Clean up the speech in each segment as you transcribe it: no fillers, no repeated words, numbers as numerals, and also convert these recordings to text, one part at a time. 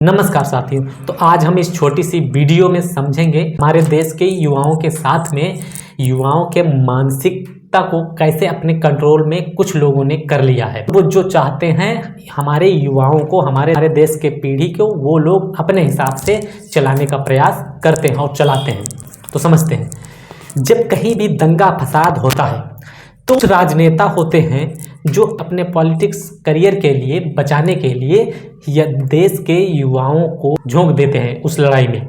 नमस्कार साथियों। तो आज हम इस छोटी सी वीडियो में समझेंगे हमारे देश के युवाओं के साथ में युवाओं के मानसिकता को कैसे अपने कंट्रोल में कुछ लोगों ने कर लिया है। वो जो चाहते हैं हमारे युवाओं को, हमारे देश के पीढ़ी को, वो लोग अपने हिसाब से चलाने का प्रयास करते हैं और चलाते हैं। तो समझते हैं, जब कहीं भी दंगा फसाद होता है तो कुछ राजनेता होते हैं जो अपने पॉलिटिक्स करियर के लिए बचाने के लिए या देश के युवाओं को झोंक देते हैं उस लड़ाई में।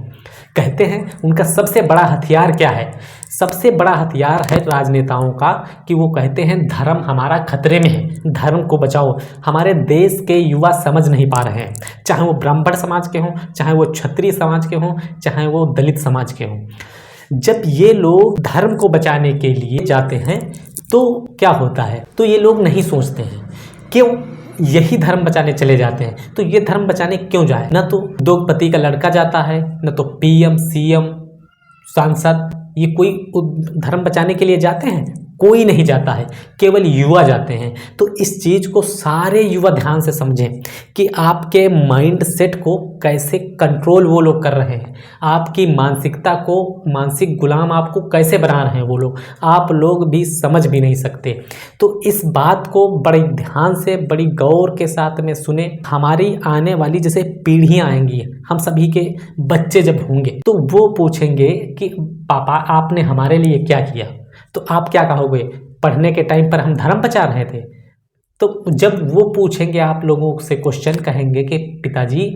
कहते हैं उनका सबसे बड़ा हथियार क्या है? सबसे बड़ा हथियार है राजनेताओं का कि वो कहते हैं धर्म हमारा खतरे में है, धर्म को बचाओ। हमारे देश के युवा समझ नहीं पा रहे हैं, चाहे वो ब्राह्मण समाज के हों, चाहे वो क्षत्रिय समाज के हों, चाहे वो दलित समाज के हों। जब ये लोग धर्म को बचाने के लिए जाते हैं तो क्या होता है? तो ये लोग नहीं सोचते हैं क्यों यही धर्म बचाने चले जाते हैं। तो ये धर्म बचाने क्यों जाए? न तो उद्योगपति का लड़का जाता है, न तो पीएम, सीएम, सांसद, ये कोई धर्म बचाने के लिए जाते हैं? कोई नहीं जाता है, केवल युवा जाते हैं। तो इस चीज़ को सारे युवा ध्यान से समझें कि आपके माइंड सेट को कैसे कंट्रोल वो लोग कर रहे हैं, आपकी मानसिकता को, मानसिक गुलाम आपको कैसे बना रहे हैं वो लोग, आप लोग भी समझ भी नहीं सकते। तो इस बात को बड़े ध्यान से, बड़ी गौर के साथ में सुने। हमारी आने वाली जैसे पीढ़ियाँ आएंगी, हम सभी के बच्चे जब होंगे तो वो पूछेंगे कि पापा आपने हमारे लिए क्या किया? तो आप क्या कहोगे? पढ़ने के टाइम पर हम धर्म बचा रहे थे। तो जब वो पूछेंगे आप लोगों से क्वेश्चन, कहेंगे कि पिताजी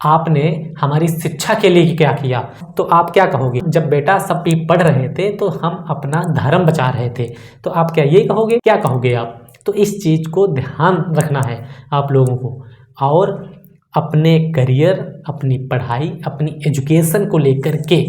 आपने हमारी शिक्षा के लिए क्या किया? तो आप क्या कहोगे? जब बेटा सब भी पढ़ रहे थे तो हम अपना धर्म बचा रहे थे। तो आप क्या ये कहोगे? क्या कहोगे आप? तो इस चीज़ को ध्यान रखना है आप लोगों को, और अपने करियर, अपनी पढ़ाई, अपनी एजुकेशन को लेकर के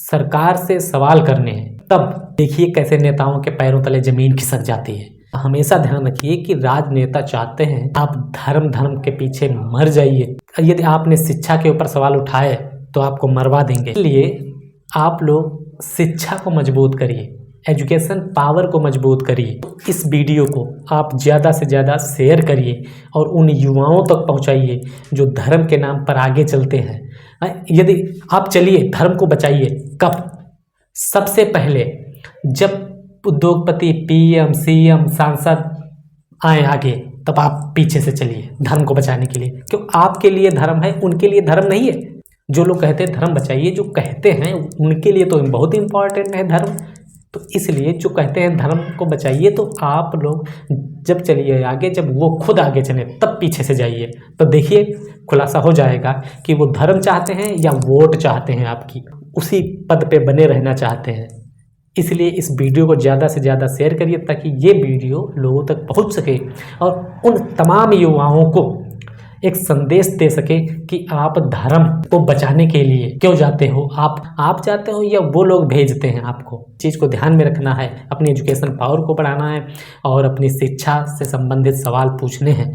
सरकार से सवाल करने हैं। तब देखिए कैसे नेताओं के पैरों तले जमीन खिसक जाती है। हमेशा ध्यान रखिए कि राजनेता चाहते हैं आप धर्म के पीछे मर जाइए। यदि आपने शिक्षा के ऊपर सवाल उठाए तो आपको मरवा देंगे। इसलिए आप लोग शिक्षा को मजबूत करिए, एजुकेशन पावर को मजबूत करिए। इस वीडियो को आप ज़्यादा से ज़्यादा शेयर करिए और उन युवाओं तक पहुंचाइए जो धर्म के नाम पर आगे चलते हैं। यदि आप चलिए धर्म को बचाइए। कब? सबसे पहले जब उद्योगपति, पीएम, सीएम, सांसद आए आगे, तब आप पीछे से चलिए धर्म को बचाने के लिए। क्यों? आपके लिए धर्म है, उनके लिए धर्म नहीं है। जो लोग कहते हैं धर्म बचाइए, जो कहते हैं उनके लिए तो बहुत इंपॉर्टेंट है धर्म। तो इसलिए जो कहते हैं धर्म को बचाइए, तो आप लोग जब चलिए आगे, जब वो खुद आगे चले तब पीछे से जाइए। तो देखिए खुलासा हो जाएगा कि वो धर्म चाहते हैं या वोट चाहते हैं, आपकी उसी पद पे बने रहना चाहते हैं। इसलिए इस वीडियो को ज़्यादा से ज़्यादा शेयर करिए ताकि ये वीडियो लोगों तक पहुंच सके और उन तमाम युवाओं को एक संदेश दे सके कि आप धर्म को बचाने के लिए क्यों जाते हो। आप जाते हो या वो लोग भेजते हैं आपको? चीज़ को ध्यान में रखना है, अपनी एजुकेशन पावर को बढ़ाना है और अपनी शिक्षा से संबंधित सवाल पूछने हैं।